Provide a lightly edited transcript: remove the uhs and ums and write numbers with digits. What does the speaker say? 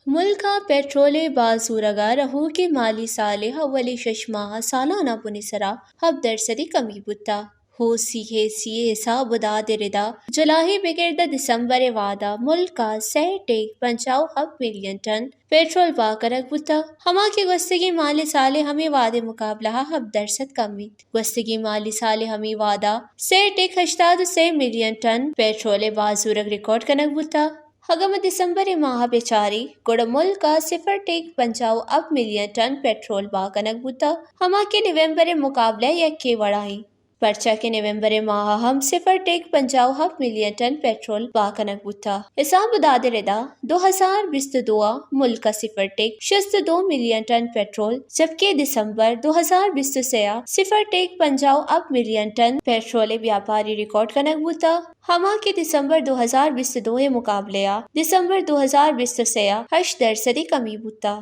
ملکہ petrol بازورگا رہو کے مالی سال اولی شش ماہ سالانہ پنسرا 7% کمی بتا ہو سی ہے سی حساب داد ردا جلاہی بگرد دسمبر وعدہ ملک کا سہ ٹیک 50 ملین ٹن پیٹرول واکرک بتا ہما کے گستگی مالی سال ہمیں وعدے مقابلہ 7% کمی گستگی مالی سال ہمیں وعدہ سہ ٹیک 83 ملین ٹن پیٹرول بازورگ ریکارڈ کنک بتا ہگم دسمبر ماہ بیچاری گڑ ملک کا 0.55 ملین ٹن پیٹرول با کنک بوتا ہما کے نومبر مقابلہ یکے وڑائی پرچہ کے نومبر ماہ ہم 0.57 ملین ٹن پیٹرول با کنک بوتا حساب داد ردا 2022 ملک کا 0.62 ملین ٹن پیٹرول جبکہ دسمبر 2023 0.50 ملین ٹن پیٹرول بیاپاری ریکارڈ کنک بوتا ہما کے دسمبر 2022 مقابلہ دسمبر 2023 8% کمی بوتا۔